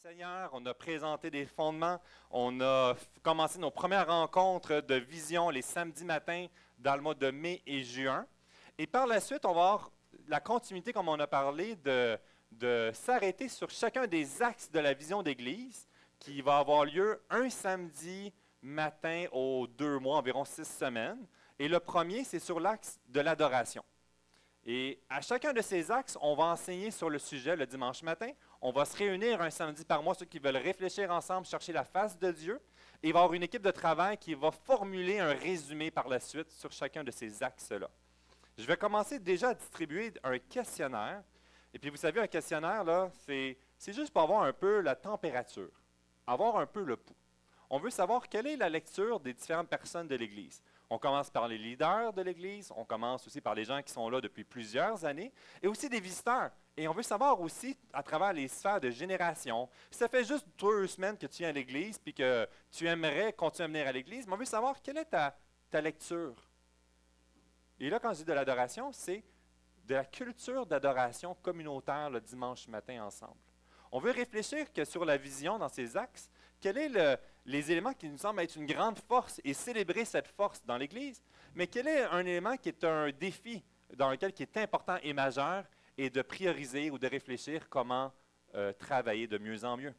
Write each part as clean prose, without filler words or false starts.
Seigneur, on a présenté des fondements, on a commencé nos premières rencontres de vision les samedis matins dans le mois de mai et juin. Et par la suite, on va avoir la continuité, comme on a parlé, de s'arrêter sur chacun des axes de la vision d'Église qui va avoir lieu un samedi matin aux 2 mois, environ 6 semaines. Et le premier, c'est sur l'axe de l'adoration. Et à chacun de ces axes, on va enseigner sur le sujet le dimanche matin. On va se réunir un samedi par mois, ceux qui veulent réfléchir ensemble, chercher la face de Dieu. Et il va y avoir une équipe de travail qui va formuler un résumé par la suite sur chacun de ces axes-là. Je vais commencer déjà à distribuer un questionnaire. Et puis vous savez, un questionnaire, là, c'est juste pour avoir un peu la température, avoir un peu le pouls. On veut savoir quelle est la lecture des différentes personnes de l'Église. On commence par les leaders de l'Église, on commence aussi par les gens qui sont là depuis plusieurs années, et aussi des visiteurs. Et on veut savoir aussi, à travers les sphères de génération, si ça fait juste 2 semaines que tu viens à l'Église, puis que tu aimerais continuer à venir à l'Église, mais on veut savoir quelle est ta lecture. Et là, quand je dis de l'adoration, c'est de la culture d'adoration communautaire le dimanche matin ensemble. On veut réfléchir que sur la vision dans ces axes, quels sont les éléments qui nous semblent être une grande force et célébrer cette force dans l'Église, mais quel est un élément qui est un défi dans lequel qui est important et majeur et de prioriser ou de réfléchir comment travailler de mieux en mieux.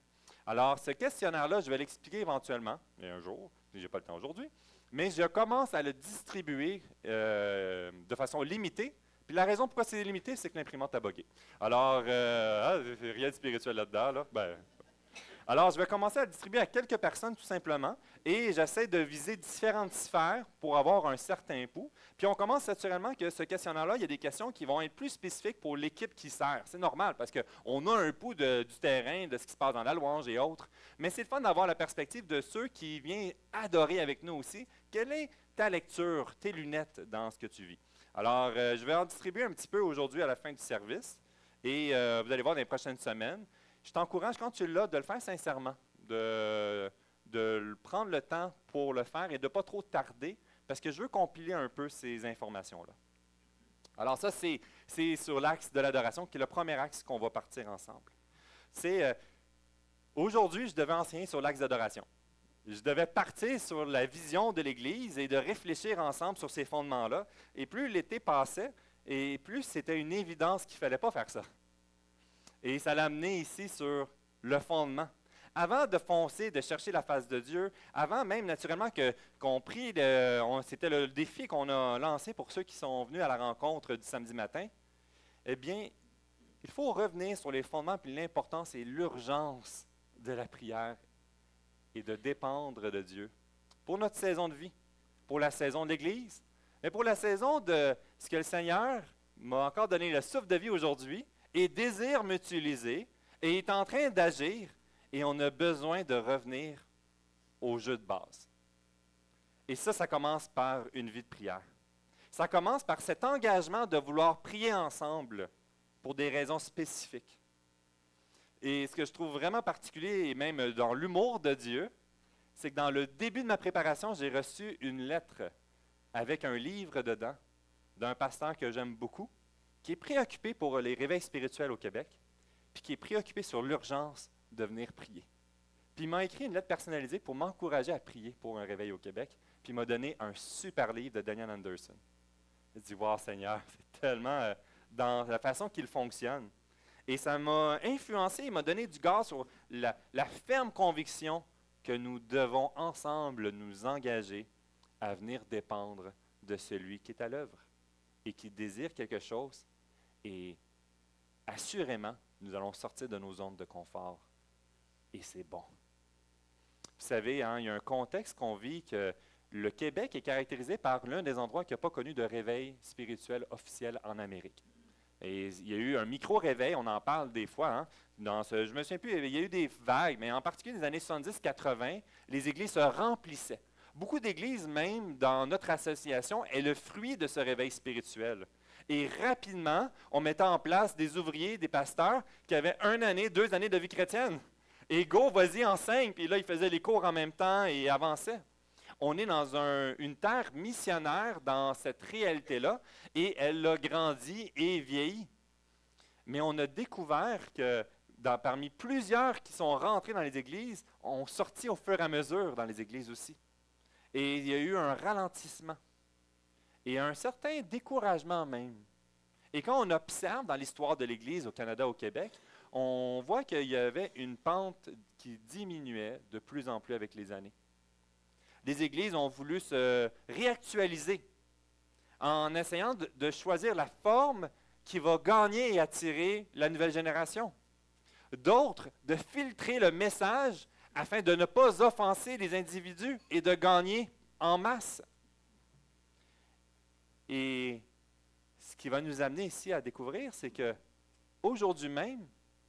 Alors, ce questionnaire-là, je vais l'expliquer éventuellement, et un jour, je n'ai pas le temps aujourd'hui, mais je commence à le distribuer de façon limitée. Puis la raison pourquoi c'est limité, c'est que l'imprimante a buggé. Alors, rien de spirituel là-dedans, là. Alors, je vais commencer à le distribuer à quelques personnes tout simplement et j'essaie de viser différentes sphères pour avoir un certain pouls. Puis on commence naturellement que ce questionnaire-là, il y a des questions qui vont être plus spécifiques pour l'équipe qui sert. C'est normal parce qu'on a un pouls du terrain, de ce qui se passe dans la louange et autres. Mais c'est le fun d'avoir la perspective de ceux qui viennent adorer avec nous aussi. Quelle est ta lecture, tes lunettes dans ce que tu vis? Alors, je vais en distribuer un petit peu aujourd'hui à la fin du service et vous allez voir dans les prochaines semaines. Je t'encourage, quand tu l'as, de le faire sincèrement, de prendre le temps pour le faire et de ne pas trop tarder, parce que je veux compiler un peu ces informations-là. Alors ça, c'est sur l'axe de l'adoration, qui est le premier axe qu'on va partir ensemble. Aujourd'hui, je devais enseigner sur l'axe d'adoration. Je devais partir sur la vision de l'Église et de réfléchir ensemble sur ces fondements-là. Et plus l'été passait, et plus c'était une évidence qu'il ne fallait pas faire ça. Et ça l'a amené ici sur le fondement. Avant de foncer, de chercher la face de Dieu, avant même naturellement qu'on prie, c'était le défi qu'on a lancé pour ceux qui sont venus à la rencontre du samedi matin, eh bien, il faut revenir sur les fondements, puis l'importance et l'urgence de la prière et de dépendre de Dieu pour notre saison de vie, pour la saison de l'Église, mais pour la saison de ce que le Seigneur m'a encore donné le souffle de vie aujourd'hui, et désire m'utiliser, et est en train d'agir, et on a besoin de revenir au jeu de base. Et ça commence par une vie de prière. Ça commence par cet engagement de vouloir prier ensemble pour des raisons spécifiques. Et ce que je trouve vraiment particulier, et même dans l'humour de Dieu, c'est que dans le début de ma préparation, j'ai reçu une lettre avec un livre dedans d'un pasteur que j'aime beaucoup, qui est préoccupé pour les réveils spirituels au Québec, puis qui est préoccupé sur l'urgence de venir prier. Puis il m'a écrit une lettre personnalisée pour m'encourager à prier pour un réveil au Québec, puis il m'a donné un super livre de Daniel Anderson. J'ai dit, wow, Seigneur, c'est tellement dans la façon qu'il fonctionne. Et ça m'a influencé, il m'a donné du gaz sur la ferme conviction que nous devons ensemble nous engager à venir dépendre de celui qui est à l'œuvre et qui désire quelque chose. Et assurément, nous allons sortir de nos zones de confort. Et c'est bon. Vous savez, hein, il y a un contexte qu'on vit que le Québec est caractérisé par l'un des endroits qui n'a pas connu de réveil spirituel officiel en Amérique. Et il y a eu un micro-réveil, on en parle des fois. Hein, je me souviens plus, il y a eu des vagues, mais en particulier dans les années 70-80, les églises se remplissaient. Beaucoup d'églises, même dans notre association, est le fruit de ce réveil spirituel. Et rapidement, on mettait en place des ouvriers, des pasteurs qui avaient 1 année, 2 années de vie chrétienne. Et go, vas-y, enseigne. Puis là, ils faisaient les cours en même temps et avançaient. On est dans une terre missionnaire dans cette réalité-là et elle a grandi et vieilli. Mais on a découvert que parmi plusieurs qui sont rentrés dans les églises, ont sorti au fur et à mesure dans les églises aussi. Et il y a eu un ralentissement et un certain découragement même. Et quand on observe dans l'histoire de l'Église au Canada, au Québec, on voit qu'il y avait une pente qui diminuait de plus en plus avec les années. Les églises ont voulu se réactualiser en essayant de choisir la forme qui va gagner et attirer la nouvelle génération. D'autres, de filtrer le message afin de ne pas offenser les individus et de gagner en masse. Et ce qui va nous amener ici à découvrir, c'est que aujourd'hui même,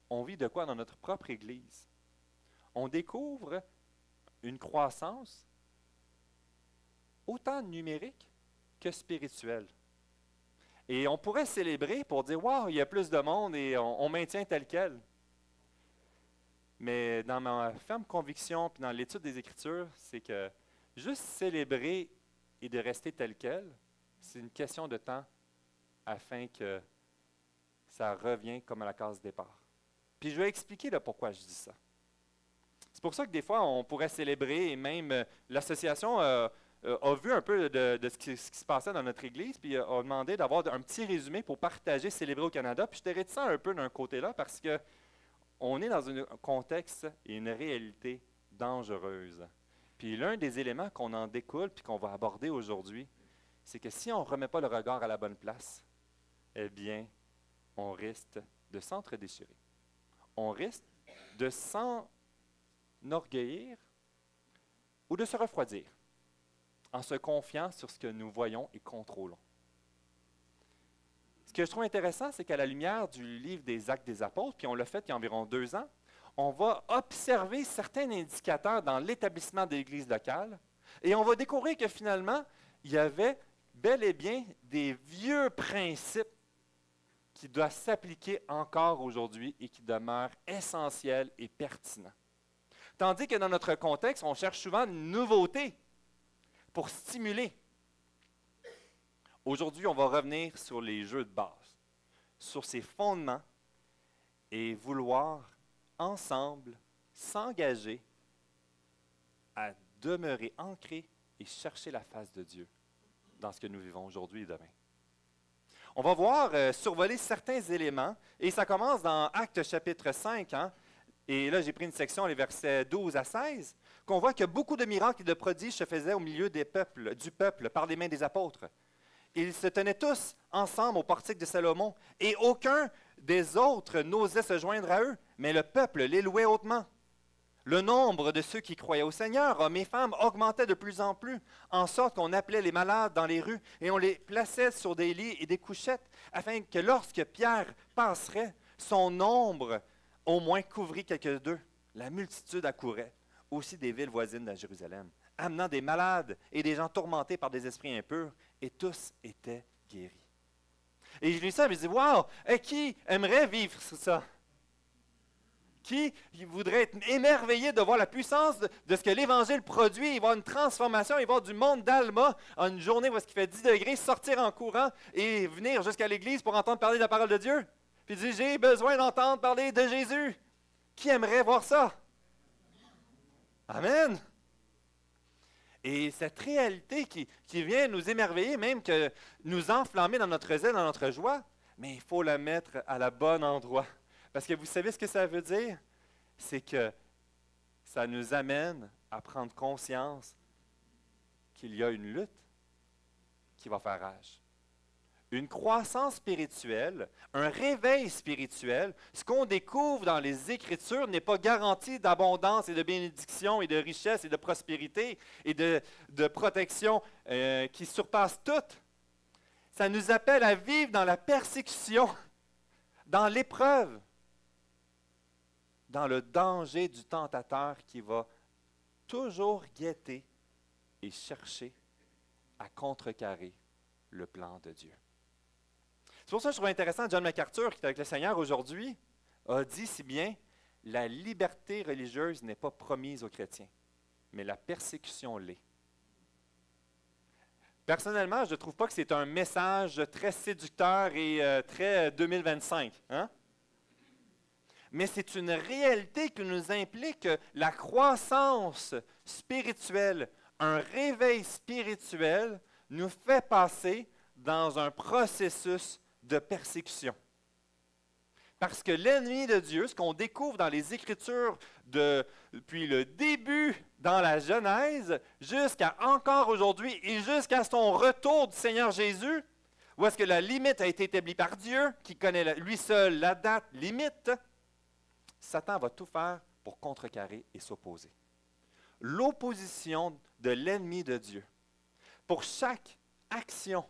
on vit de quoi dans notre propre Église? On découvre une croissance autant numérique que spirituelle. Et on pourrait célébrer pour dire « Wow, il y a plus de monde et on maintient tel quel ». Mais dans ma ferme conviction puis dans l'étude des Écritures, c'est que juste célébrer et de rester tel quel, c'est une question de temps afin que ça revienne comme à la case départ. Puis je vais expliquer là, pourquoi je dis ça. C'est pour ça que des fois, on pourrait célébrer, et même l'association a vu un peu de ce qui se passait dans notre Église, puis a demandé d'avoir un petit résumé pour partager, célébrer au Canada. Puis je t'ai réticent un peu d'un côté-là parce que on est dans un contexte et une réalité dangereuse. Puis l'un des éléments qu'on en découle puis qu'on va aborder aujourd'hui, c'est que si on ne remet pas le regard à la bonne place, eh bien, on risque de s'entre-déchirer. On risque de s'enorgueillir ou de se refroidir en se confiant sur ce que nous voyons et contrôlons. Ce que je trouve intéressant, c'est qu'à la lumière du livre des Actes des Apôtres, puis on l'a fait il y a environ 2 ans, on va observer certains indicateurs dans l'établissement de l'Église locale et on va découvrir que finalement, il y avait bel et bien des vieux principes qui doivent s'appliquer encore aujourd'hui et qui demeurent essentiels et pertinents. Tandis que dans notre contexte, on cherche souvent une nouveauté pour stimuler. Aujourd'hui, on va revenir sur les jeux de base, sur ces fondements et vouloir ensemble s'engager à demeurer ancrés et chercher la face de Dieu dans ce que nous vivons aujourd'hui et demain. On va voir survoler certains éléments et ça commence dans Actes chapitre 5. Et là, j'ai pris une section, les versets 12 à 16, qu'on voit que beaucoup de miracles et de prodiges se faisaient au milieu du peuple par les mains des apôtres. Ils se tenaient tous ensemble au portique de Salomon, et aucun des autres n'osait se joindre à eux, mais le peuple les louait hautement. Le nombre de ceux qui croyaient au Seigneur, hommes et femmes, augmentait de plus en plus, en sorte qu'on appelait les malades dans les rues, et on les plaçait sur des lits et des couchettes, afin que lorsque Pierre passerait, son ombre au moins couvrit quelques d'eux. La multitude accourait, aussi des villes voisines de Jérusalem, amenant des malades et des gens tourmentés par des esprits impurs, et tous étaient guéris. Et je lis ça et je dis, wow, qui aimerait vivre ça? Qui voudrait être émerveillé de voir la puissance de ce que l'Évangile produit? Il va y avoir une transformation, il va y avoir du monde d'Alma en une journée où il fait 10 degrés, sortir en courant et venir jusqu'à l'église pour entendre parler de la parole de Dieu. Puis il dit, j'ai besoin d'entendre parler de Jésus. Qui aimerait voir ça? Amen. Et cette réalité qui vient nous émerveiller, même que nous enflammer dans notre zèle, dans notre joie, mais il faut la mettre à la bonne endroit. Parce que vous savez ce que ça veut dire? C'est que ça nous amène à prendre conscience qu'il y a une lutte qui va faire rage. Une croissance spirituelle, un réveil spirituel, ce qu'on découvre dans les Écritures n'est pas garanti d'abondance et de bénédiction et de richesse et de prospérité et de protection qui surpasse tout. Ça nous appelle à vivre dans la persécution, dans l'épreuve, dans le danger du tentateur qui va toujours guetter et chercher à contrecarrer le plan de Dieu. C'est pour ça que je trouve intéressant, John MacArthur, qui est avec le Seigneur aujourd'hui, a dit si bien, la liberté religieuse n'est pas promise aux chrétiens, mais la persécution l'est. Personnellement, je ne trouve pas que c'est un message très séducteur et très 2025. mais c'est une réalité qui nous implique la croissance spirituelle, un réveil spirituel nous fait passer dans un processus de persécution. Parce que l'ennemi de Dieu, ce qu'on découvre dans les Écritures depuis le début dans la Genèse, jusqu'à encore aujourd'hui et jusqu'à son retour du Seigneur Jésus, où est-ce que la limite a été établie par Dieu, qui connaît lui seul la date limite, Satan va tout faire pour contrecarrer et s'opposer. L'opposition de l'ennemi de Dieu. Pour chaque action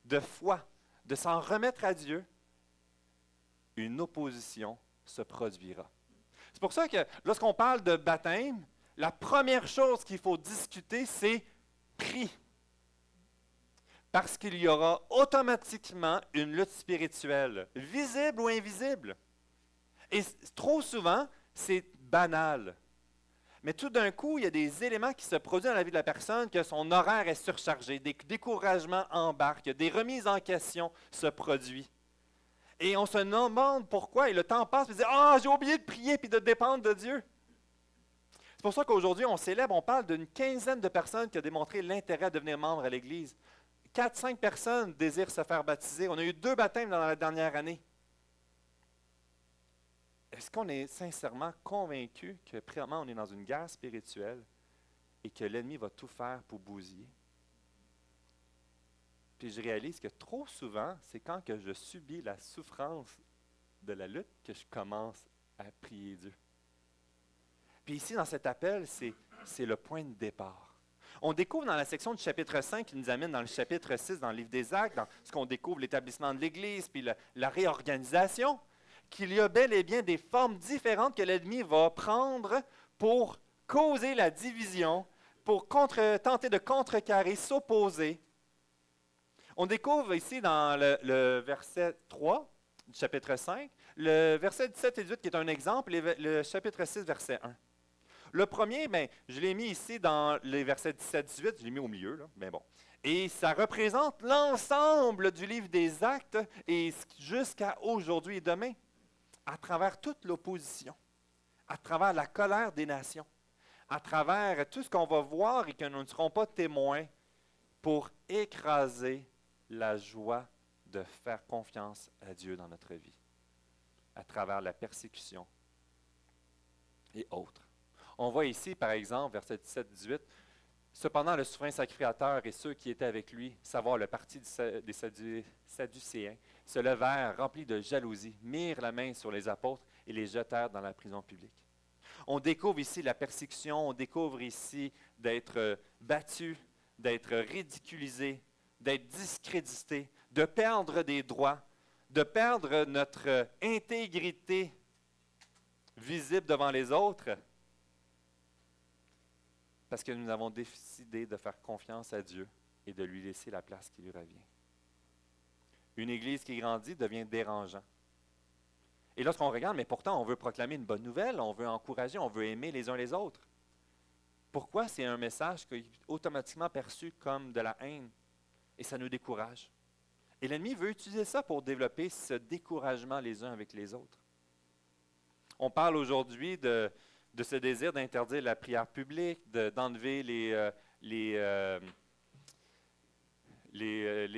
de foi, de s'en remettre à Dieu, une opposition se produira. C'est pour ça que lorsqu'on parle de baptême, la première chose qu'il faut discuter, c'est prix. Parce qu'il y aura automatiquement une lutte spirituelle, visible ou invisible. Et trop souvent, c'est banal. Mais tout d'un coup, il y a des éléments qui se produisent dans la vie de la personne, que son horaire est surchargé, des découragements embarquent, des remises en question se produisent. Et on se demande pourquoi, et le temps passe, et on se dit « Ah, j'ai oublié de prier et de dépendre de Dieu. » C'est pour ça qu'aujourd'hui, on célèbre, on parle d'une quinzaine de personnes qui ont démontré l'intérêt à devenir membre à l'Église. 4-5 personnes désirent se faire baptiser. On a eu 2 baptêmes dans la dernière année. Est-ce qu'on est sincèrement convaincu que présentement on est dans une guerre spirituelle et que l'ennemi va tout faire pour bousiller? Puis je réalise que trop souvent, c'est quand que je subis la souffrance de la lutte que je commence à prier Dieu. Puis ici, dans cet appel, c'est le point de départ. On découvre dans la section du chapitre 5 qui nous amène dans le chapitre 6, dans le livre des Actes, dans ce qu'on découvre, l'établissement de l'Église, puis la réorganisation, qu'il y a bel et bien des formes différentes que l'ennemi va prendre pour causer la division, pour tenter de contrecarrer, s'opposer. On découvre ici dans le verset 3 du chapitre 5, le verset 17 et 18 qui est un exemple, et le chapitre 6, verset 1. Le premier, je l'ai mis ici dans les versets 17-18, je l'ai mis au milieu, là, mais bon. Et ça représente l'ensemble du livre des Actes et jusqu'à aujourd'hui et demain, à travers toute l'opposition, à travers la colère des nations, à travers tout ce qu'on va voir et que nous ne serons pas témoins pour écraser la joie de faire confiance à Dieu dans notre vie, à travers la persécution et autres. On voit ici, par exemple, verset 17-18, « Cependant, le souverain sacrificateur et ceux qui étaient avec lui, savoir le parti des Sadducéens, se levèrent remplis de jalousie, mirent la main sur les apôtres et les jetèrent dans la prison publique. » On découvre ici la persécution, on découvre ici d'être battu, d'être ridiculisé, d'être discrédité, de perdre des droits, de perdre notre intégrité visible devant les autres, parce que nous avons décidé de faire confiance à Dieu et de lui laisser la place qui lui revient. Une Église qui grandit devient dérangeant. Et lorsqu'on regarde, mais pourtant on veut proclamer une bonne nouvelle, on veut encourager, on veut aimer les uns les autres. Pourquoi c'est un message qui est automatiquement perçu comme de la haine et ça nous décourage? Et l'ennemi veut utiliser ça pour développer ce découragement les uns avec les autres. On parle aujourd'hui de ce désir d'interdire la prière publique, d'enlever les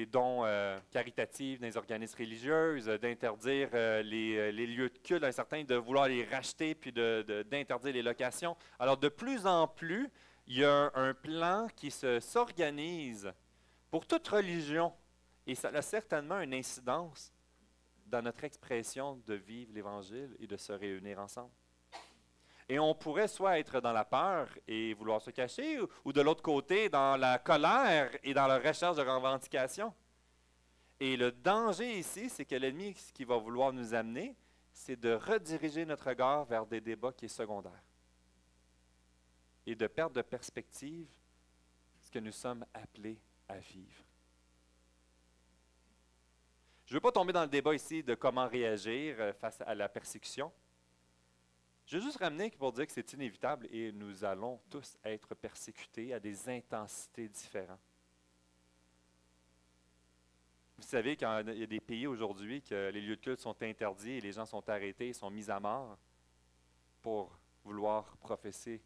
dons caritatifs dans les organismes religieux, d'interdire les lieux de culte, certains de vouloir les racheter puis d'interdire les locations. Alors de plus en plus, il y a un plan qui s'organise pour toute religion et ça a certainement une incidence dans notre expression de vivre l'Évangile et de se réunir ensemble. Et on pourrait soit être dans la peur et vouloir se cacher, ou de l'autre côté, dans la colère et dans la recherche de revendication. Et le danger ici, c'est que l'ennemi, ce qu'il va vouloir nous amener, c'est de rediriger notre regard vers des débats qui sont secondaires. Et de perdre de perspective ce que nous sommes appelés à vivre. Je ne veux pas tomber dans le débat ici de comment réagir face à la persécution. Je veux juste ramener pour dire que c'est inévitable et nous allons tous être persécutés à des intensités différentes. Vous savez qu'il y a des pays aujourd'hui que les lieux de culte sont interdits et les gens sont arrêtés, sont mis à mort pour vouloir professer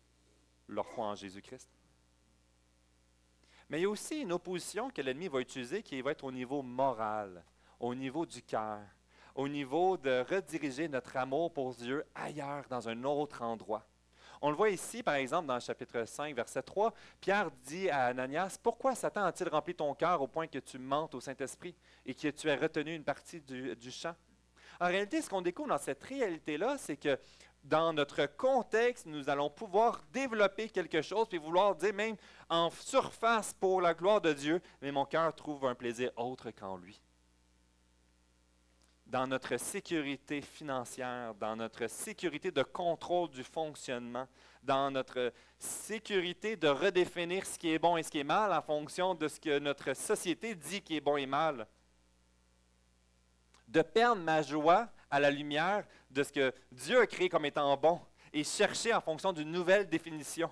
leur foi en Jésus-Christ. Mais il y a aussi une opposition que l'ennemi va utiliser qui va être au niveau moral, au niveau du cœur, au niveau de rediriger notre amour pour Dieu ailleurs, dans un autre endroit. On le voit ici, par exemple, dans le chapitre 5, verset 3, Pierre dit à Ananias, « Pourquoi Satan a-t-il rempli ton cœur au point que tu mentes au Saint-Esprit et que tu aies retenu une partie du champ? » En réalité, ce qu'on découvre dans cette réalité-là, c'est que dans notre contexte, nous allons pouvoir développer quelque chose, puis vouloir dire même en surface pour la gloire de Dieu, mais mon cœur trouve un plaisir autre qu'en lui. Dans notre sécurité financière, dans notre sécurité de contrôle du fonctionnement, dans notre sécurité de redéfinir ce qui est bon et ce qui est mal en fonction de ce que notre société dit qui est bon et mal. De perdre ma joie à la lumière de ce que Dieu a créé comme étant bon et chercher en fonction d'une nouvelle définition.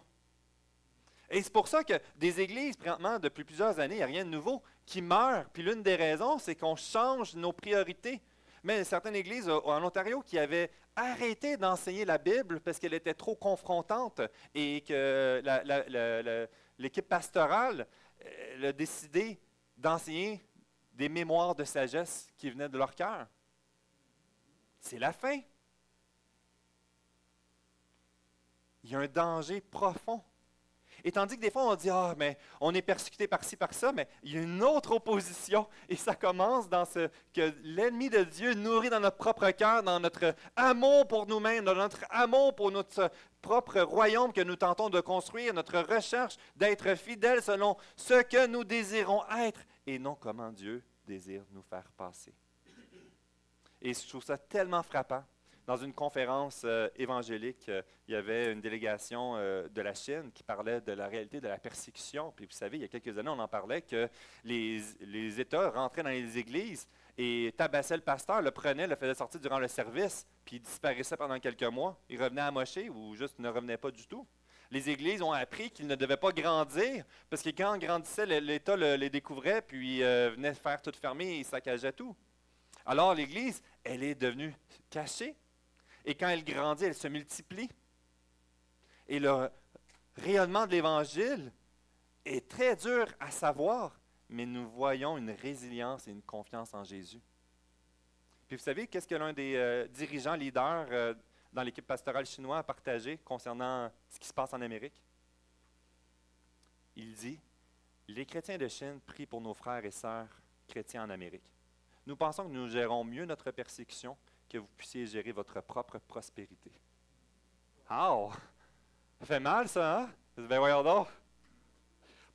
Et c'est pour ça que des églises, présentement, depuis plusieurs années, il n'y a rien de nouveau, qui meurent. Puis l'une des raisons, c'est qu'on change nos priorités. Mais certaines églises en Ontario qui avaient arrêté d'enseigner la Bible parce qu'elle était trop confrontante et que l'équipe pastorale a décidé d'enseigner des mémoires de sagesse qui venaient de leur cœur. C'est la fin. Il y a un danger profond. Et tandis que des fois, on dit « Ah, mais on est persécuté par-ci, par-ça », mais il y a une autre opposition. Et ça commence dans ce que l'ennemi de Dieu nourrit dans notre propre cœur, dans notre amour pour nous-mêmes, dans notre amour pour notre propre royaume que nous tentons de construire, notre recherche d'être fidèles selon ce que nous désirons être et non comment Dieu désire nous faire passer. Et je trouve ça tellement frappant. Dans une conférence évangélique, il y avait une délégation de la Chine qui parlait de la réalité de la persécution. Puis vous savez, il y a quelques années, on en parlait que les États rentraient dans les églises et tabassaient le pasteur, le prenaient, le faisaient sortir durant le service, puis il disparaissait pendant quelques mois. Il revenait amoché ou juste ne revenait pas du tout. Les églises ont appris qu'ils ne devaient pas grandir parce que quand on grandissait, l'État les découvrait puis venait faire tout fermer et saccageait tout. Alors l'Église, elle est devenue cachée. Et quand elle grandit, elle se multiplie. Et le rayonnement de l'Évangile est très dur à savoir, mais nous voyons une résilience et une confiance en Jésus. Puis vous savez, qu'est-ce que l'un des dirigeants leaders dans l'équipe pastorale chinoise a partagé concernant ce qui se passe en Amérique? Il dit, « Les chrétiens de Chine prient pour nos frères et sœurs chrétiens en Amérique. Nous pensons que nous gérons mieux notre persécution que vous puissiez gérer votre propre prospérité. » Oh! Ça fait mal, ça, hein? Ben voyons donc.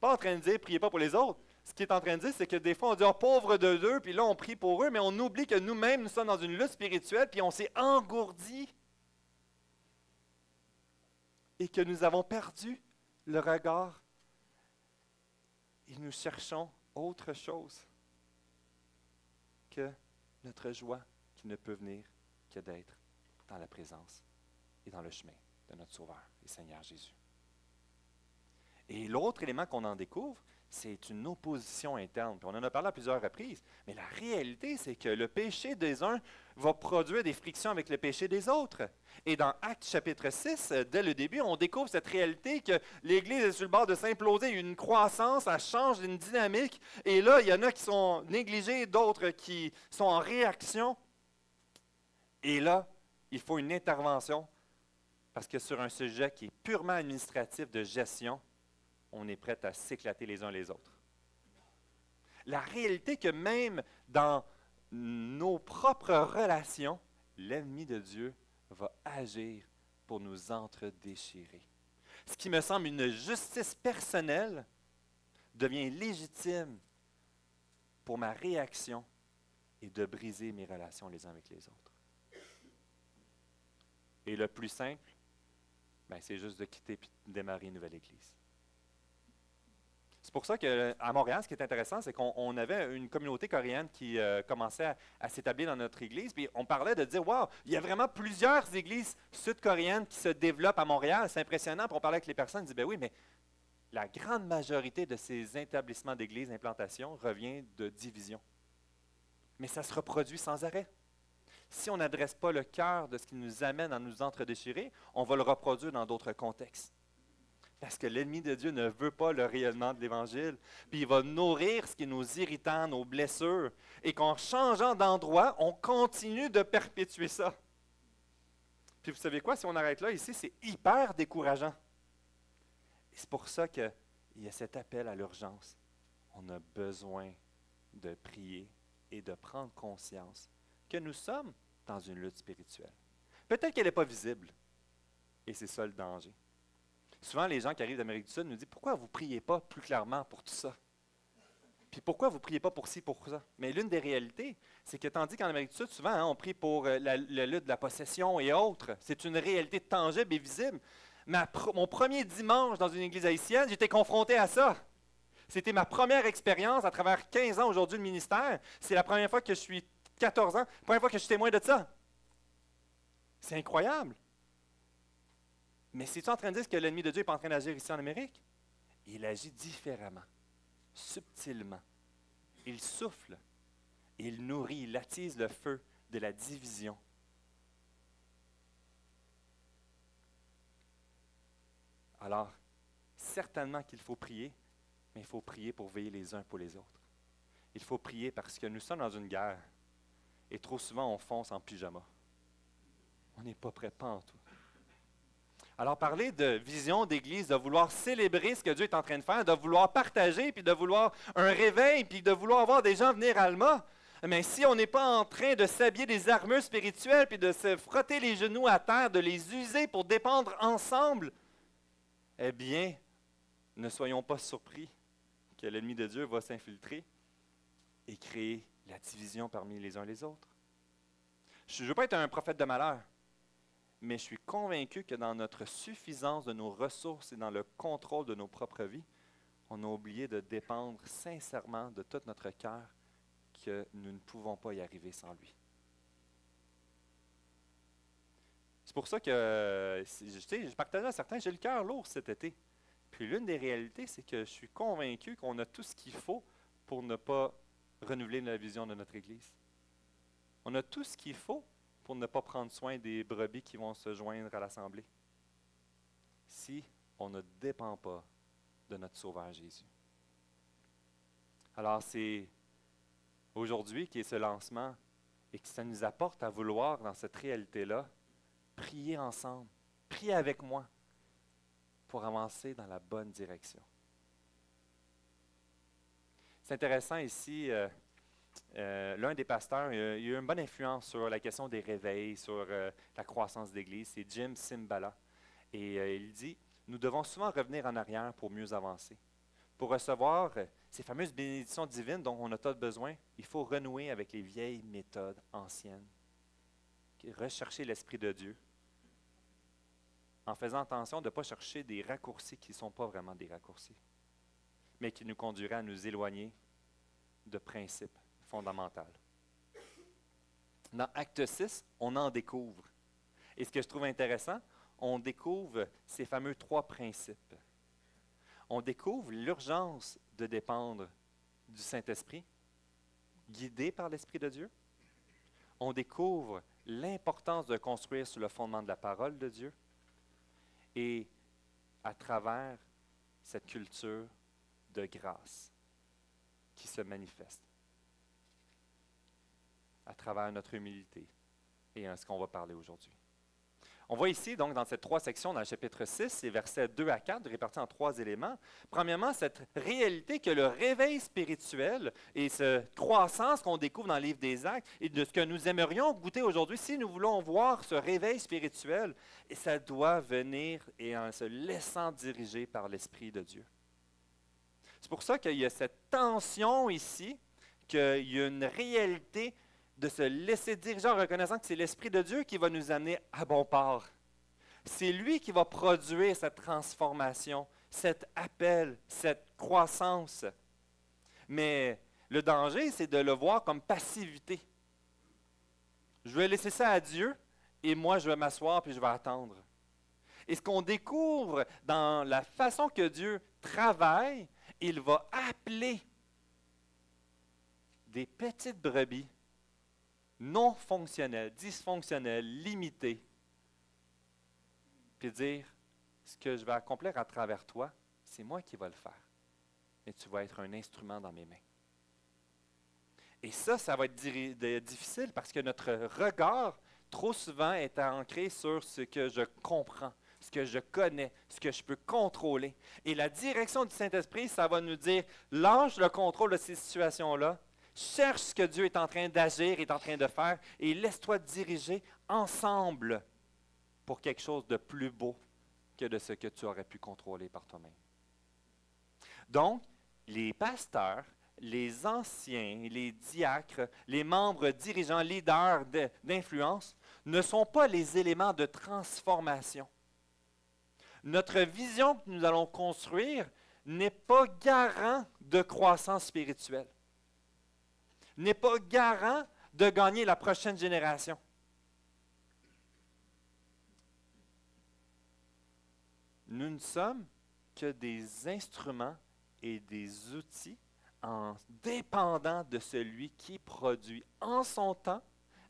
Pas en train de dire, priez pas pour les autres. Ce qu'il est en train de dire, c'est que des fois, on dit, oh, pauvres de d'eux, puis là, on prie pour eux, mais on oublie que nous-mêmes, nous sommes dans une lutte spirituelle, puis on s'est engourdi. Et que nous avons perdu le regard. Et nous cherchons autre chose que notre joie qui ne peut venir que d'être dans la présence et dans le chemin de notre Sauveur et Seigneur Jésus. Et l'autre élément qu'on en découvre, c'est une opposition interne. Puis on en a parlé à plusieurs reprises, mais la réalité, c'est que le péché des uns va produire des frictions avec le péché des autres. Et dans Actes chapitre 6, dès le début, on découvre cette réalité que l'Église est sur le bord de s'imploser, il y a une croissance, elle change d'une dynamique, et là, il y en a qui sont négligés, d'autres qui sont en réaction. Et là, il faut une intervention, parce que sur un sujet qui est purement administratif de gestion, on est prêt à s'éclater les uns les autres. La réalité que même dans nos propres relations, l'ennemi de Dieu va agir pour nous entre-déchirer. Ce qui me semble une justice personnelle devient légitime pour ma réaction et de briser mes relations les uns avec les autres. Et le plus simple, c'est juste de quitter et de démarrer une nouvelle église. C'est pour ça qu'à Montréal, ce qui est intéressant, c'est qu'on avait une communauté coréenne qui commençait à s'établir dans notre église. Puis on parlait de dire, wow, il y a vraiment plusieurs églises sud-coréennes qui se développent à Montréal. C'est impressionnant. Puis on parlait avec les personnes, ils disaient, ben oui, mais la grande majorité de ces établissements d'église, d'implantation, revient de division. mais ça se reproduit sans arrêt. Si on n'adresse pas le cœur de ce qui nous amène à nous entredéchirer, on va le reproduire dans d'autres contextes. Parce que l'ennemi de Dieu ne veut pas le rayonnement de l'Évangile. Puis il va nourrir ce qui est nos irritants, nos blessures. Et qu'en changeant d'endroit, on continue de perpétuer ça. Puis vous savez quoi, si on arrête là, ici, c'est hyper décourageant. Et c'est pour ça qu'il y a cet appel à l'urgence. On a besoin de prier et de prendre conscience que nous sommes dans une lutte spirituelle. Peut-être qu'elle n'est pas visible. Et c'est ça le danger. Souvent, les gens qui arrivent d'Amérique du Sud nous disent « Pourquoi vous ne priez pas plus clairement pour tout ça? Puis pourquoi vous ne priez pas pour ci, pour ça? » Mais l'une des réalités, c'est que tandis qu'en Amérique du Sud, souvent, on prie pour la lutte de la possession et autres. C'est une réalité tangible et visible. Mon premier dimanche dans une église haïtienne, j'étais confronté à ça. C'était ma première expérience à travers 15 ans aujourd'hui de ministère. C'est la première fois que je suis 14 ans, la première fois que je suis témoin de ça. C'est incroyable. Mais c'est-tu en train de dire que l'ennemi de Dieu n'est pas en train d'agir ici en Amérique? Il agit différemment, subtilement. Il souffle, il nourrit, il attise le feu de la division. Alors, certainement qu'il faut prier, mais il faut prier pour veiller les uns pour les autres. Il faut prier parce que nous sommes dans une guerre et trop souvent on fonce en pyjama. On n'est pas prêt, pas en tout. Alors, parler de vision d'Église, de vouloir célébrer ce que Dieu est en train de faire, de vouloir partager, puis de vouloir un réveil, puis de vouloir voir des gens venir à Alma, mais si on n'est pas en train de s'habiller des armures spirituelles, puis de se frotter les genoux à terre, de les user pour dépendre ensemble, eh bien, ne soyons pas surpris que l'ennemi de Dieu va s'infiltrer et créer la division parmi les uns les autres. Je ne veux pas être un prophète de malheur, mais je suis convaincu que dans notre suffisance de nos ressources et dans le contrôle de nos propres vies, on a oublié de dépendre sincèrement de tout notre cœur que nous ne pouvons pas y arriver sans lui. C'est pour ça que, je partageais à certains, j'ai le cœur lourd cet été. Puis l'une des réalités, c'est que je suis convaincu qu'on a tout ce qu'il faut pour ne pas renouveler la vision de notre Église. On a tout ce qu'il faut pour ne pas prendre soin des brebis qui vont se joindre à l'Assemblée. Si on ne dépend pas de notre Sauveur Jésus. Alors c'est aujourd'hui qui est ce lancement et que ça nous apporte à vouloir, dans cette réalité-là, prier ensemble, prier avec moi pour avancer dans la bonne direction. C'est intéressant ici, l'un des pasteurs, il a eu une bonne influence sur la question des réveils, sur la croissance d'Église, c'est Jim Cymbala. Et il dit, nous devons souvent revenir en arrière pour mieux avancer. Pour recevoir ces fameuses bénédictions divines dont on a tant besoin, il faut renouer avec les vieilles méthodes anciennes. Rechercher l'Esprit de Dieu, en faisant attention de ne pas chercher des raccourcis qui ne sont pas vraiment des raccourcis, mais qui nous conduiraient à nous éloigner de principes fondamentaux. Dans Acte 6, on en découvre. Et ce que je trouve intéressant, on découvre ces fameux 3 principes. On découvre l'urgence de dépendre du Saint-Esprit, guidé par l'Esprit de Dieu. On découvre l'importance de construire sur le fondement de la parole de Dieu et à travers cette culture de grâce qui se manifeste à travers notre humilité et ce qu'on va parler aujourd'hui. On voit ici, donc, dans ces 3 sections, dans le chapitre 6, ces versets 2 à 4, répartis en 3 éléments. Premièrement, cette réalité que le réveil spirituel et cette croissance qu'on découvre dans le livre des Actes et de ce que nous aimerions goûter aujourd'hui, si nous voulons voir ce réveil spirituel, et ça doit venir et en se laissant diriger par l'Esprit de Dieu. C'est pour ça qu'il y a cette tension ici, qu'il y a une réalité de se laisser diriger en reconnaissant que c'est l'Esprit de Dieu qui va nous amener à bon port. C'est lui qui va produire cette transformation, cet appel, cette croissance. Mais le danger, c'est de le voir comme passivité. Je vais laisser ça à Dieu et moi, je vais m'asseoir puis je vais attendre. Et ce qu'on découvre dans la façon que Dieu travaille, il va appeler des petites brebis non fonctionnel, dysfonctionnel, limité, puis dire, ce que je vais accomplir à travers toi, c'est moi qui vais le faire. Et tu vas être un instrument dans mes mains. Et ça va être difficile parce que notre regard, trop souvent, est ancré sur ce que je comprends, ce que je connais, ce que je peux contrôler. Et la direction du Saint-Esprit, ça va nous dire, lâche le contrôle de ces situations-là, cherche ce que Dieu est en train d'agir, est en train de faire, et laisse-toi diriger ensemble pour quelque chose de plus beau que de ce que tu aurais pu contrôler par toi-même. Donc, les pasteurs, les anciens, les diacres, les membres dirigeants, leaders d'influence ne sont pas les éléments de transformation. Notre vision que nous allons construire n'est pas garant de croissance spirituelle, n'est pas garant de gagner la prochaine génération. Nous ne sommes que des instruments et des outils en dépendant de celui qui produit en son temps,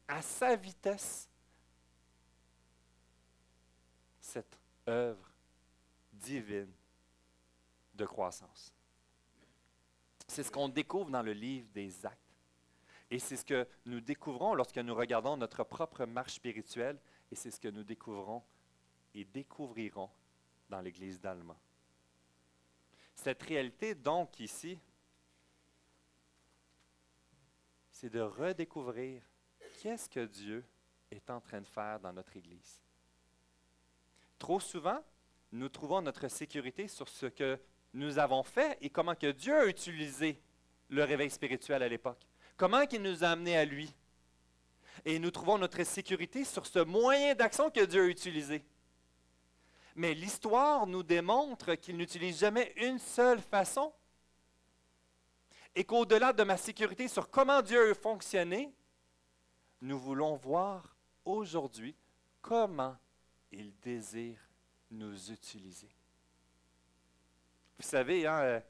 à sa vitesse, cette œuvre divine de croissance. C'est ce qu'on découvre dans le livre des Actes. Et c'est ce que nous découvrons lorsque nous regardons notre propre marche spirituelle, et c'est ce que nous découvrons et découvrirons dans l'Église d'Alma. Cette réalité, donc, ici, c'est de redécouvrir qu'est-ce que Dieu est en train de faire dans notre Église. Trop souvent, nous trouvons notre sécurité sur ce que nous avons fait et comment que Dieu a utilisé le réveil spirituel à l'époque. Comment il nous a amenés à lui. Et nous trouvons notre sécurité sur ce moyen d'action que Dieu a utilisé. Mais l'histoire nous démontre qu'il n'utilise jamais une seule façon. Et qu'au-delà de ma sécurité sur comment Dieu a fonctionné, nous voulons voir aujourd'hui comment il désire nous utiliser. Vous savez, hein,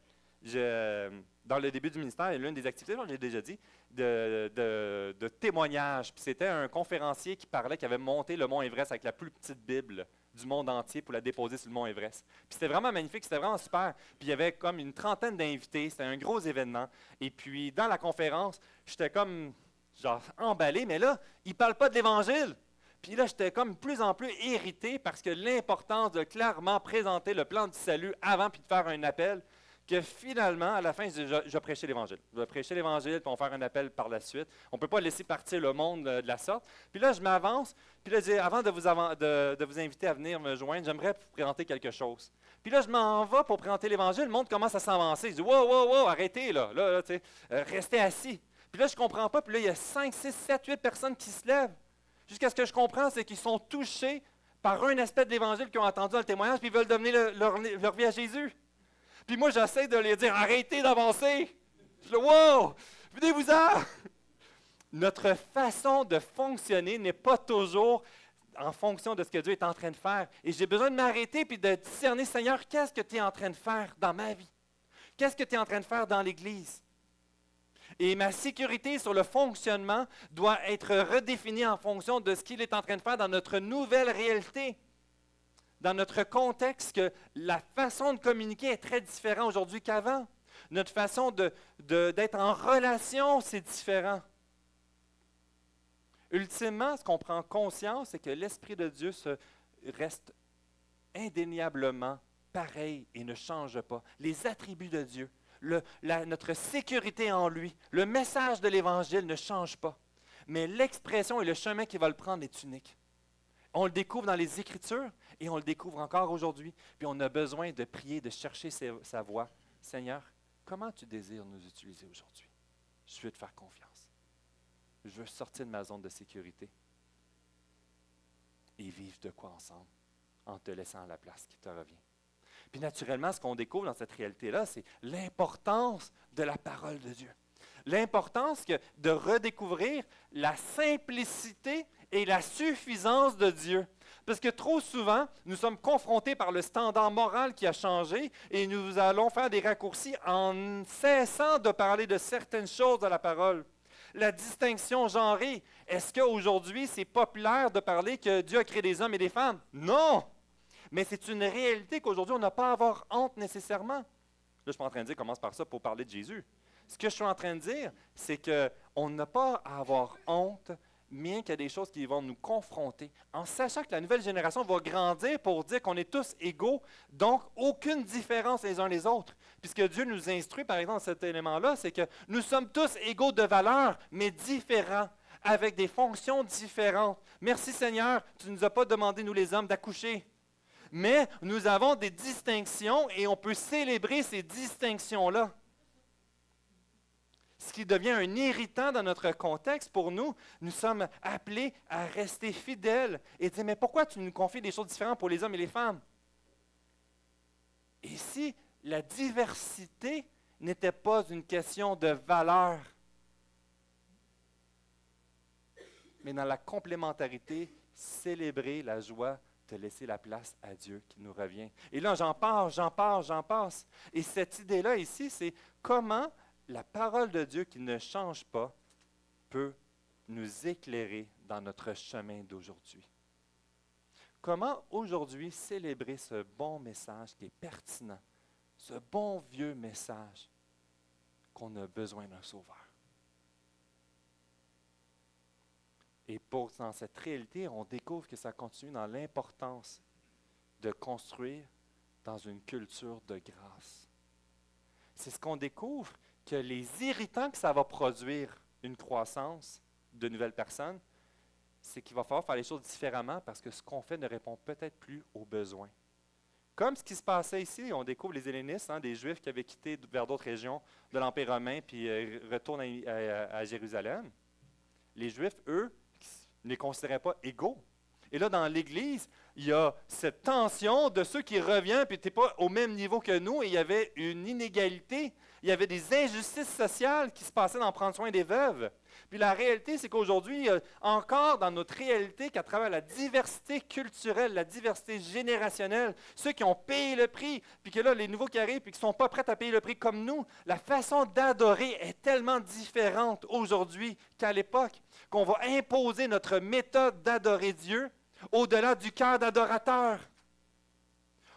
dans le début du ministère, l'une des activités, je l'ai déjà dit, de témoignage. Puis c'était un conférencier qui parlait, qui avait monté le mont Everest avec la plus petite Bible du monde entier pour la déposer sur le mont Everest. Puis c'était vraiment magnifique, c'était vraiment super. Puis il y avait comme une trentaine d'invités, c'était un gros événement. Et puis dans la conférence, j'étais comme genre emballé, mais là, il ne parle pas de l'Évangile. Puis là, j'étais comme de plus en plus irrité parce que l'importance de clairement présenter le plan du salut avant puis de faire un appel, que finalement, à la fin, je vais prêcher l'Évangile. Je vais prêcher l'Évangile, puis on va faire un appel par la suite. On ne peut pas laisser partir le monde de la sorte. Puis là, je m'avance, puis là, je dis, avant de vous inviter à venir me joindre, j'aimerais vous présenter quelque chose. Puis là, je m'en vais pour présenter l'Évangile, le monde commence à s'avancer. Je dis, wow, arrêtez, là tu sais, restez assis. Puis là, je ne comprends pas, puis là, il y a 5, 6, 7, 8 personnes qui se lèvent. Jusqu'à ce que je comprends, c'est qu'ils sont touchés par un aspect de l'Évangile qu'ils ont entendu dans le témoignage, puis ils veulent donner leur vie à Jésus. Puis moi, j'essaie de leur dire, arrêtez d'avancer. Je dis, wow, venez-vous-en. Notre façon de fonctionner n'est pas toujours en fonction de ce que Dieu est en train de faire. Et j'ai besoin de m'arrêter et de discerner, Seigneur, qu'est-ce que tu es en train de faire dans ma vie? Qu'est-ce que tu es en train de faire dans l'Église? Et ma sécurité sur le fonctionnement doit être redéfinie en fonction de ce qu'il est en train de faire dans notre nouvelle réalité. Dans notre contexte, que la façon de communiquer est très différente aujourd'hui qu'avant. Notre façon d'être en relation, c'est différent. Ultimement, ce qu'on prend conscience, c'est que l'Esprit de Dieu reste indéniablement pareil et ne change pas. Les attributs de Dieu, notre sécurité en lui, le message de l'Évangile ne change pas. Mais l'expression et le chemin qui va le prendre est unique. On le découvre dans les Écritures et on le découvre encore aujourd'hui. Puis on a besoin de prier, de chercher sa voix. Seigneur, comment tu désires nous utiliser aujourd'hui? Je veux te faire confiance. Je veux sortir de ma zone de sécurité et vivre de quoi ensemble en te laissant la place qui te revient. Puis naturellement, ce qu'on découvre dans cette réalité-là, c'est l'importance de la parole de Dieu. L'importance de redécouvrir la simplicité et la suffisance de Dieu. Parce que trop souvent, nous sommes confrontés par le standard moral qui a changé et nous allons faire des raccourcis en cessant de parler de certaines choses de la parole. La distinction genrée. Est-ce qu'aujourd'hui, c'est populaire de parler que Dieu a créé des hommes et des femmes? Non! Mais c'est une réalité qu'aujourd'hui, on n'a pas à avoir honte nécessairement. Là, je suis pas en train de dire, commence par ça pour parler de Jésus. Ce que je suis en train de dire, c'est qu'on n'a pas à avoir honte, bien qu'il y a des choses qui vont nous confronter, en sachant que la nouvelle génération va grandir pour dire qu'on est tous égaux, donc aucune différence les uns les autres. Puisque Dieu nous instruit, par exemple, cet élément-là, c'est que nous sommes tous égaux de valeur, mais différents, avec des fonctions différentes. Merci Seigneur, tu ne nous as pas demandé, nous les hommes, d'accoucher. Mais nous avons des distinctions et on peut célébrer ces distinctions-là. Ce qui devient un irritant dans notre contexte pour nous, nous sommes appelés à rester fidèles et dire, mais pourquoi tu nous confies des choses différentes pour les hommes et les femmes? Et si la diversité n'était pas une question de valeur, mais dans la complémentarité, célébrer la joie de laisser la place à Dieu qui nous revient. Et là, j'en passe. Et cette idée-là ici, c'est comment la parole de Dieu qui ne change pas peut nous éclairer dans notre chemin d'aujourd'hui. Comment aujourd'hui célébrer ce bon message qui est pertinent, ce bon vieux message qu'on a besoin d'un sauveur. Et dans cette réalité, on découvre que ça continue dans l'importance de construire dans une culture de grâce. C'est ce qu'on découvre, que les irritants que ça va produire une croissance de nouvelles personnes, c'est qu'il va falloir faire les choses différemment parce que ce qu'on fait ne répond peut-être plus aux besoins. Comme ce qui se passait ici, on découvre les hellénistes, des Juifs qui avaient quitté vers d'autres régions de l'Empire romain puis retournent à Jérusalem. Les Juifs, eux, ne les considéraient pas égaux. Et là, dans l'Église, il y a cette tension de ceux qui reviennent, puis tu n'es pas au même niveau que nous, et il y avait une inégalité. Il y avait des injustices sociales qui se passaient dans prendre soin des veuves. Puis la réalité, c'est qu'aujourd'hui, encore dans notre réalité, qu'à travers la diversité culturelle, la diversité générationnelle, ceux qui ont payé le prix, puis que là, les nouveaux qui arrivent, puis qui ne sont pas prêts à payer le prix comme nous, la façon d'adorer est tellement différente aujourd'hui qu'à l'époque, qu'on va imposer notre méthode d'adorer Dieu au-delà du cœur d'adorateur.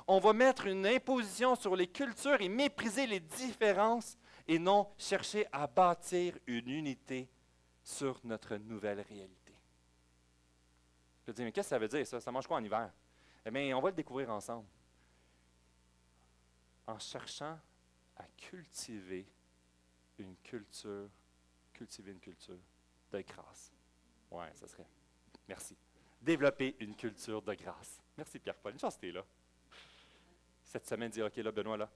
On va mettre une imposition sur les cultures et mépriser les différences et non chercher à bâtir une unité sur notre nouvelle réalité. Je te dis, mais qu'est-ce que ça veut dire ça? Ça mange quoi en hiver? Eh bien, on va le découvrir ensemble. En cherchant à cultiver une culture de grâce. Oui, ça serait. Merci. Développer une culture de grâce. Merci Pierre-Paul. Une chance que tu es là. Cette semaine, dire, OK, là, Benoît, là,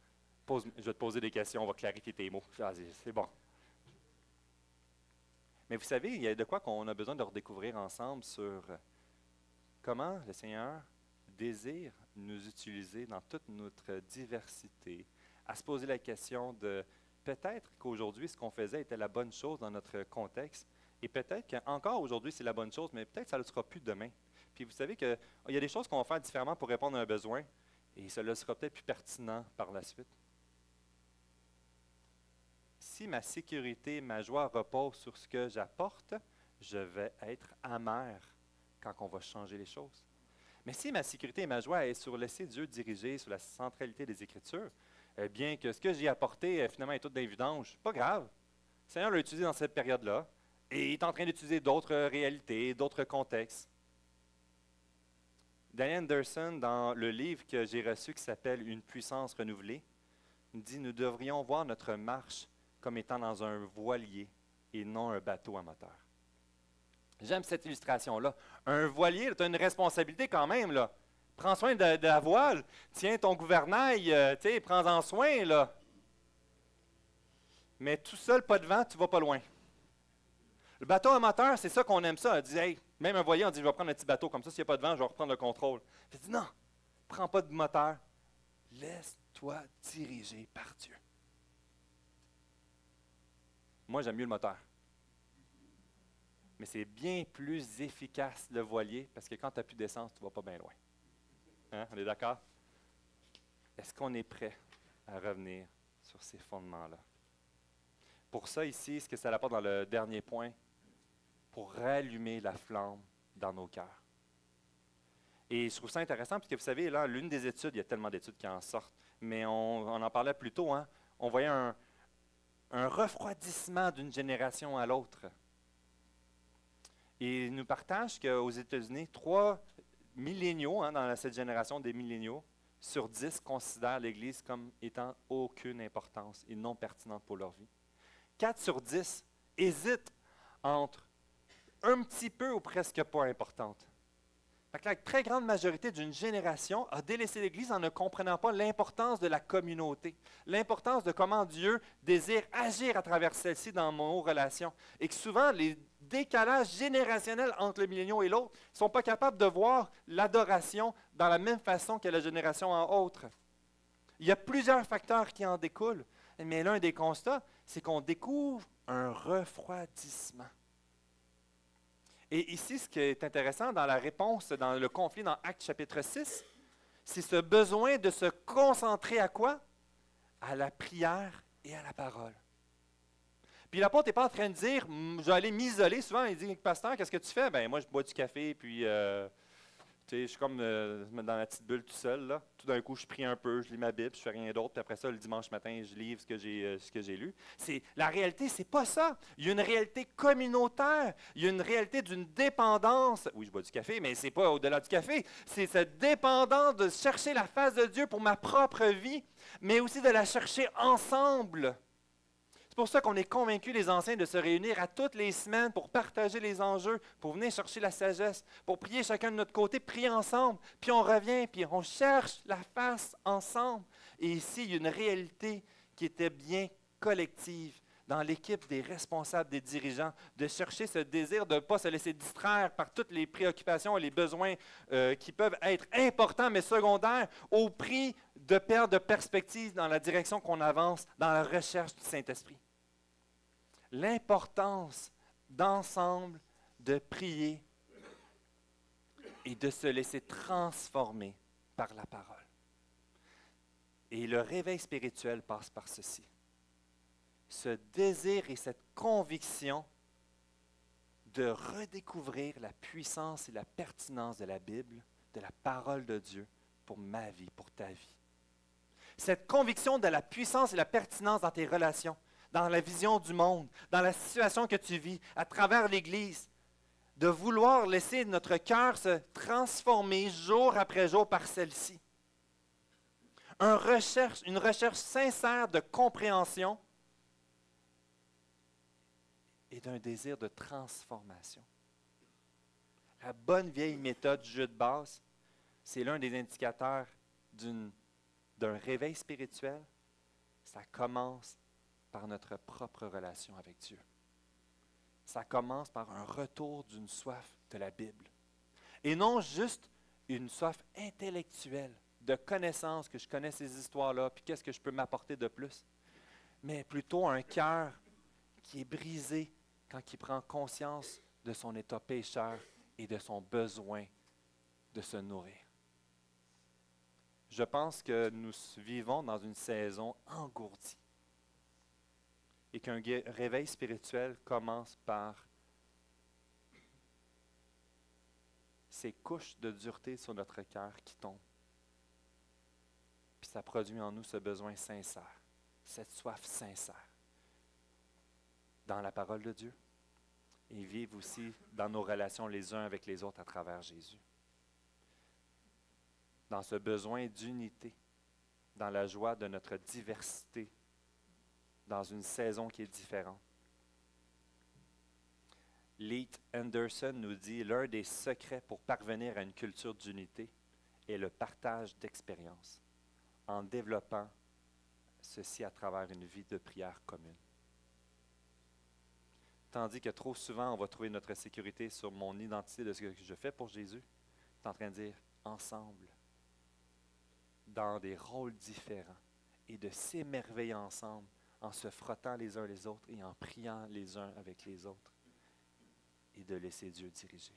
je vais te poser des questions, on va clarifier tes mots. C'est bon. Mais vous savez, il y a de quoi qu'on a besoin de redécouvrir ensemble sur comment le Seigneur désire nous utiliser dans toute notre diversité, à se poser la question de peut-être qu'aujourd'hui, ce qu'on faisait était la bonne chose dans notre contexte, et peut-être qu'encore aujourd'hui, c'est la bonne chose, mais peut-être que ça ne le sera plus demain. Puis vous savez qu'il y a des choses qu'on va faire différemment pour répondre à un besoin, et cela sera peut-être plus pertinent par la suite. Si ma sécurité, ma joie reposent sur ce que j'apporte, je vais être amer quand on va changer les choses. Mais si ma sécurité et ma joie est sur laisser Dieu diriger sur la centralité des Écritures, bien que ce que j'ai apporté finalement est tout d'un vidange, pas grave. Le Seigneur l'a utilisé dans cette période-là et il est en train d'utiliser d'autres réalités, d'autres contextes. Daniel Anderson, dans le livre que j'ai reçu qui s'appelle « Une puissance renouvelée », il dit « Nous devrions voir notre marche comme étant dans un voilier et non un bateau à moteur. » J'aime cette illustration-là. Un voilier, tu as une responsabilité quand même, là. Prends soin de la voile. Tiens ton gouvernail, prends-en soin, là. Mais tout seul, pas de vent, tu vas pas loin. Le bateau à moteur, c'est ça qu'on aime ça. On dit, hey, même un voilier, on dit, je vais prendre un petit bateau, comme ça, s'il n'y a pas de vent, je vais reprendre le contrôle. Je dis, non, prends pas de moteur. Laisse-toi diriger par Dieu. Moi, j'aime mieux le moteur. Mais c'est bien plus efficace le voilier, parce que quand tu n'as plus d'essence, tu ne vas pas bien loin. Hein? On est d'accord? Est-ce qu'on est prêt à revenir sur ces fondements-là? pour ça ici, ce que ça apporte dans le dernier point, pour rallumer la flamme dans nos cœurs. Et je trouve ça intéressant, parce que vous savez, là, l'une des études, il y a tellement d'études qui en sortent, mais on en parlait plus tôt, hein, on voyait un refroidissement d'une génération à l'autre. Et il nous partage qu'aux États-Unis, 3 milléniaux, hein, dans cette génération des milléniaux, sur 10 considèrent l'Église comme étant aucune importance et non pertinente pour leur vie. 4 sur 10 hésitent entre un petit peu ou presque pas importante. Fait que la très grande majorité d'une génération a délaissé l'Église en ne comprenant pas l'importance de la communauté, l'importance de comment Dieu désire agir à travers celle-ci dans nos relations. Et que souvent, les décalages générationnels entre le milléniaux et l'autre ne sont pas capables de voir l'adoration dans la même façon que la génération en autre. Il y a plusieurs facteurs qui en découlent, mais l'un des constats, c'est qu'on découvre un refroidissement. Et ici, ce qui est intéressant dans la réponse, dans le conflit dans Actes chapitre 6, c'est ce besoin de se concentrer à quoi? À la prière et à la parole. Puis l'apôtre n'est pas en train de dire, je vais aller m'isoler. Souvent, il dit, pasteur, qu'est-ce que tu fais? Ben moi, je bois du café, puis je suis comme dans la petite bulle tout seul. Là. Tout d'un coup, je prie un peu, je lis ma Bible, je fais rien d'autre. Puis après ça, le dimanche matin, je livre ce que j'ai lu. La réalité, c'est pas ça. Il y a une réalité communautaire. Il y a une réalité d'une dépendance. Oui, je bois du café, mais c'est pas au-delà du café. C'est cette dépendance de chercher la face de Dieu pour ma propre vie, mais aussi de la chercher ensemble. C'est pour ça qu'on est convaincus, les anciens, de se réunir à toutes les semaines pour partager les enjeux, pour venir chercher la sagesse, pour prier chacun de notre côté, prier ensemble, puis on revient, puis on cherche la face ensemble. Et ici, il y a une réalité qui était bien collective dans l'équipe des responsables, des dirigeants, de chercher ce désir de ne pas se laisser distraire par toutes les préoccupations et les besoins qui peuvent être importants mais secondaires au prix de perdre de perspective dans la direction qu'on avance dans la recherche du Saint-Esprit. L'importance d'ensemble de prier et de se laisser transformer par la parole. Et le réveil spirituel passe par ceci. Ce désir et cette conviction de redécouvrir la puissance et la pertinence de la Bible, de la parole de Dieu pour ma vie, pour ta vie. Cette conviction de la puissance et la pertinence dans tes relations, dans la vision du monde, dans la situation que tu vis, à travers l'Église, de vouloir laisser notre cœur se transformer jour après jour par celle-ci. Une recherche sincère de compréhension et d'un désir de transformation. La bonne vieille méthode du jeu de base, c'est l'un des indicateurs d'un réveil spirituel. Ça commence par notre propre relation avec Dieu. Ça commence par un retour d'une soif de la Bible. Et non juste une soif intellectuelle, de connaissance, que je connais ces histoires-là, puis qu'est-ce que je peux m'apporter de plus, mais plutôt un cœur qui est brisé quand il prend conscience de son état pécheur et de son besoin de se nourrir. Je pense que nous vivons dans une saison engourdie et qu'un réveil spirituel commence par ces couches de dureté sur notre cœur qui tombent. Puis ça produit en nous ce besoin sincère, cette soif sincère dans la parole de Dieu et vivre aussi dans nos relations les uns avec les autres à travers Jésus. Dans ce besoin d'unité, dans la joie de notre diversité, dans une saison qui est différente. Leith Anderson nous dit « L'un des secrets pour parvenir à une culture d'unité est le partage d'expériences, en développant ceci à travers une vie de prière commune. » Tandis que trop souvent, on va trouver notre sécurité sur mon identité de ce que je fais pour Jésus. Tu es en train de dire ensemble, dans des rôles différents, et de s'émerveiller ensemble en se frottant les uns les autres et en priant les uns avec les autres, et de laisser Dieu diriger.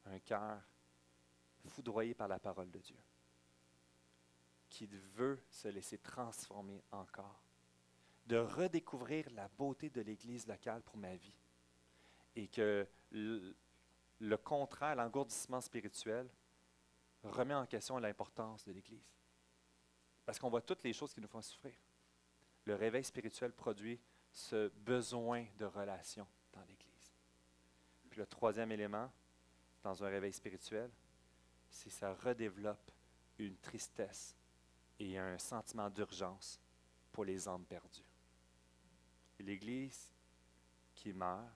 Un cœur foudroyé par la parole de Dieu, qui veut se laisser transformer encore, de redécouvrir la beauté de l'Église locale pour ma vie. Et que le contraire, l'engourdissement spirituel, remet en question l'importance de l'Église. Parce qu'on voit toutes les choses qui nous font souffrir. Le réveil spirituel produit ce besoin de relation dans l'Église. Puis le troisième élément, dans un réveil spirituel, c'est que ça redéveloppe une tristesse et un sentiment d'urgence pour les âmes perdues. L'Église qui meurt,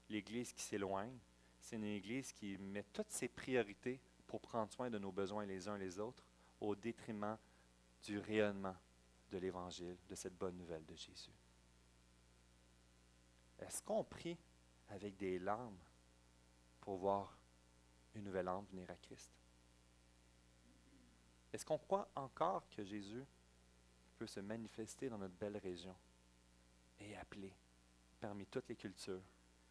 l'Église qui s'éloigne, c'est une Église qui met toutes ses priorités pour prendre soin de nos besoins les uns les autres au détriment du rayonnement de l'Évangile, de cette bonne nouvelle de Jésus. Est-ce qu'on prie avec des larmes pour voir une nouvelle âme venir à Christ? Est-ce qu'on croit encore que Jésus peut se manifester dans notre belle région et appeler parmi toutes les cultures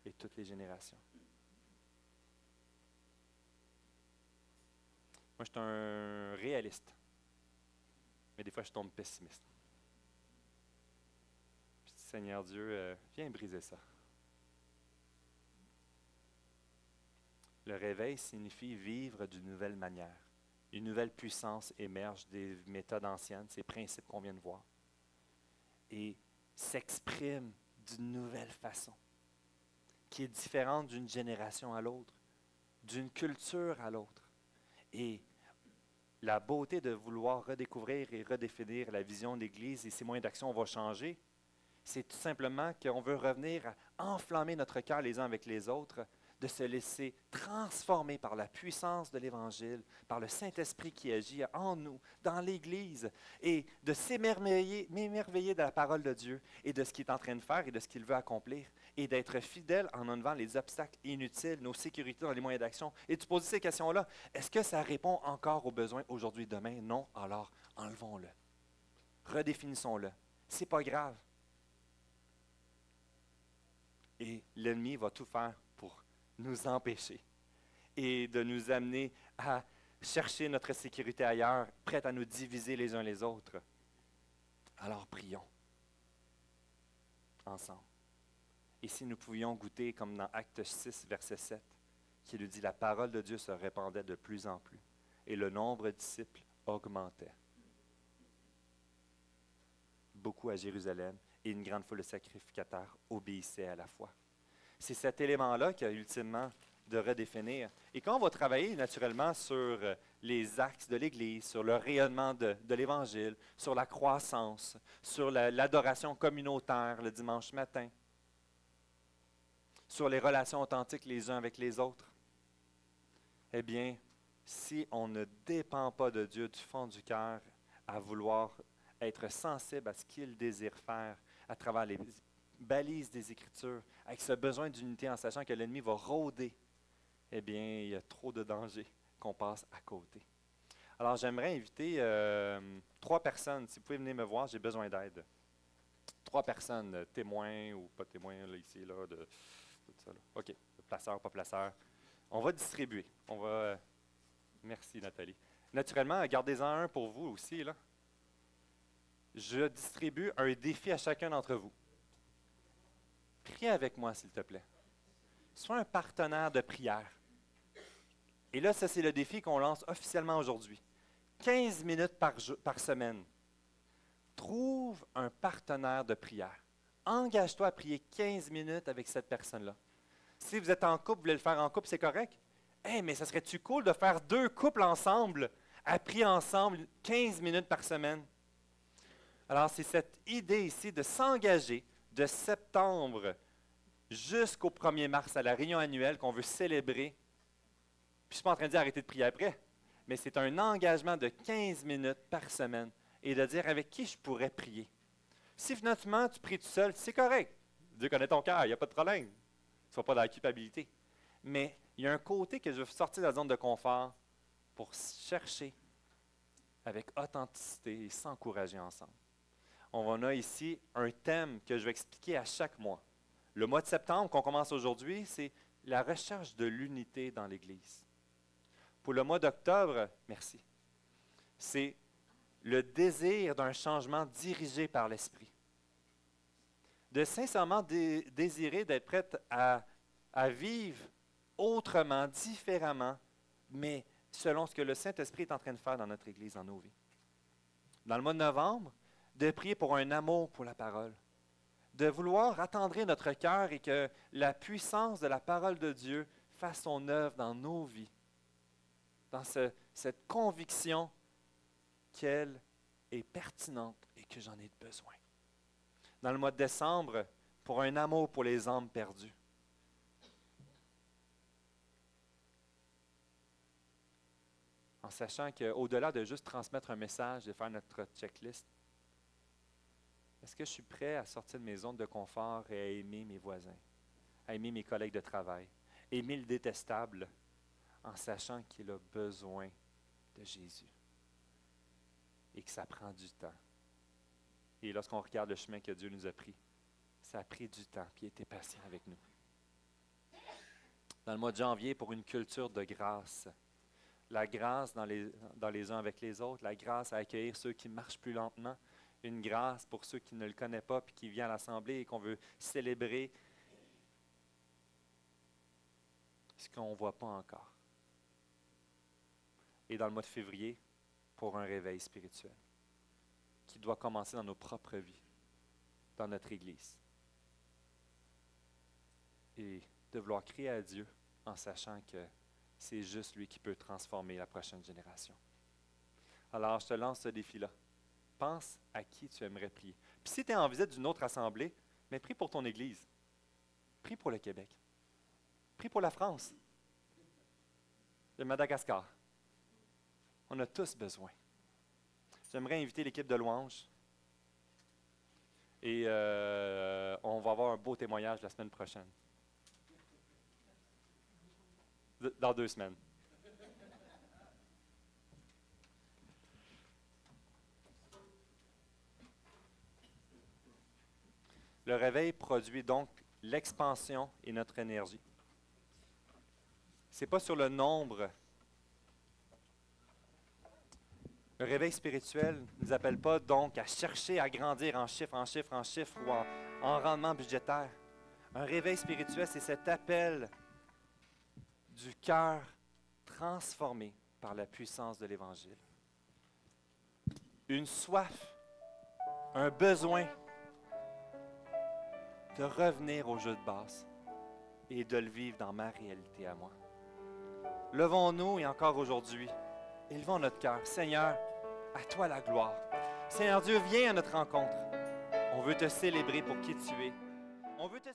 et toutes les générations? Moi, je suis un réaliste, mais des fois, je tombe pessimiste. Puis, Seigneur Dieu, viens briser ça. Le réveil signifie vivre d'une nouvelle manière. Une nouvelle puissance émerge des méthodes anciennes, ces principes qu'on vient de voir, et s'exprime d'une nouvelle façon, qui est différente d'une génération à l'autre, d'une culture à l'autre. Et la beauté de vouloir redécouvrir et redéfinir la vision de l'Église et ses moyens d'action va changer, c'est tout simplement qu'on veut revenir à enflammer notre cœur les uns avec les autres, de se laisser transformer par la puissance de l'Évangile, par le Saint-Esprit qui agit en nous, dans l'Église, et de m'émerveiller de la parole de Dieu et de ce qu'il est en train de faire et de ce qu'il veut accomplir, et d'être fidèle en enlevant les obstacles inutiles, nos sécurités dans les moyens d'action. Et tu poses ces questions-là, est-ce que ça répond encore aux besoins aujourd'hui, demain? Non, alors enlevons-le. Redéfinissons-le. C'est pas grave. Et l'ennemi va tout faire pour nous empêcher et de nous amener à chercher notre sécurité ailleurs, prête à nous diviser les uns les autres. Alors prions ensemble. Et si nous pouvions goûter, comme dans Acte 6, verset 7, qui nous dit « La parole de Dieu se répandait de plus en plus, et le nombre de disciples augmentait. Beaucoup à Jérusalem, et une grande foule de sacrificateurs obéissaient à la foi. » C'est cet élément-là qui a ultimement de redéfinir. Et quand on va travailler naturellement sur les axes de l'Église, sur le rayonnement de l'Évangile, sur la croissance, sur l'adoration communautaire le dimanche matin, sur les relations authentiques les uns avec les autres, eh bien, si on ne dépend pas de Dieu du fond du cœur à vouloir être sensible à ce qu'il désire faire à travers les balises des Écritures, avec ce besoin d'unité en sachant que l'ennemi va rôder, eh bien, il y a trop de dangers qu'on passe à côté. Alors, j'aimerais inviter 3 personnes. Si vous pouvez venir me voir, j'ai besoin d'aide. 3 personnes, témoins ou pas témoins, là, ici, là, de tout ça. Là. OK, placeur, pas placeur. On va distribuer. Merci, Nathalie. Naturellement, gardez-en un pour vous aussi, là. Je distribue un défi à chacun d'entre vous. Prie avec moi, s'il te plaît. Sois un partenaire de prière. Et là, ça, c'est le défi qu'on lance officiellement aujourd'hui. 15 minutes par semaine. Trouve un partenaire de prière. Engage-toi à prier 15 minutes avec cette personne-là. Si vous êtes en couple, vous voulez le faire en couple, c'est correct? Mais ça serait-tu cool de faire 2 couples ensemble, à prier ensemble 15 minutes par semaine? Alors, c'est cette idée ici de s'engager de septembre jusqu'au 1er mars à la réunion annuelle qu'on veut célébrer. Puis je ne suis pas en train de dire arrêter de prier après, mais c'est un engagement de 15 minutes par semaine et de dire avec qui je pourrais prier. Si finalement tu pries tout seul, c'est correct. Dieu connaît ton cœur, il n'y a pas de problème. Ne sois pas dans la culpabilité. Mais il y a un côté que je veux sortir de la zone de confort pour chercher avec authenticité et s'encourager ensemble. On a ici un thème que je vais expliquer à chaque mois. Le mois de septembre qu'on commence aujourd'hui, c'est la recherche de l'unité dans l'Église. Pour le mois d'octobre, merci, c'est le désir d'un changement dirigé par l'Esprit. de sincèrement désirer d'être prête à vivre autrement, différemment, mais selon ce que le Saint-Esprit est en train de faire dans notre Église, dans nos vies. Dans le mois de novembre, de prier pour un amour pour la parole, de vouloir attendrir notre cœur et que la puissance de la parole de Dieu fasse son œuvre dans nos vies, dans cette conviction qu'elle est pertinente et que j'en ai besoin. Dans le mois de décembre, pour un amour pour les âmes perdues. En sachant qu'au-delà de juste transmettre un message et faire notre checklist, est-ce que je suis prêt à sortir de mes zones de confort et à aimer mes voisins, à aimer mes collègues de travail, aimer le détestable en sachant qu'il a besoin de Jésus et que ça prend du temps. Et lorsqu'on regarde le chemin que Dieu nous a pris, ça a pris du temps, puis il était patient avec nous. Dans le mois de janvier, pour une culture de grâce, la grâce dans les uns avec les autres, la grâce à accueillir ceux qui marchent plus lentement, une grâce pour ceux qui ne le connaissent pas puis qui viennent à l'Assemblée et qu'on veut célébrer ce qu'on ne voit pas encore. Et dans le mois de février, pour un réveil spirituel qui doit commencer dans nos propres vies, dans notre Église. Et de vouloir crier à Dieu en sachant que c'est juste lui qui peut transformer la prochaine génération. Alors, je te lance ce défi-là. Pense à qui tu aimerais prier. Puis si tu es en visite d'une autre assemblée, mais prie pour ton Église. Prie pour le Québec. Prie pour la France. Le Madagascar. On a tous besoin. J'aimerais inviter l'équipe de louanges. Et on va avoir un beau témoignage la semaine prochaine. Dans 2 semaines. Le réveil produit donc l'expansion et notre énergie. Ce n'est pas sur le nombre. Le réveil spirituel ne nous appelle pas donc à chercher à grandir en chiffres ou en rendement budgétaire. Un réveil spirituel, c'est cet appel du cœur transformé par la puissance de l'Évangile. Une soif, un besoin de revenir au jeu de base et de le vivre dans ma réalité à moi. Levons-nous et encore aujourd'hui, élevons notre cœur. Seigneur, à toi la gloire. Seigneur Dieu, viens à notre rencontre. On veut te célébrer pour qui tu es. On veut te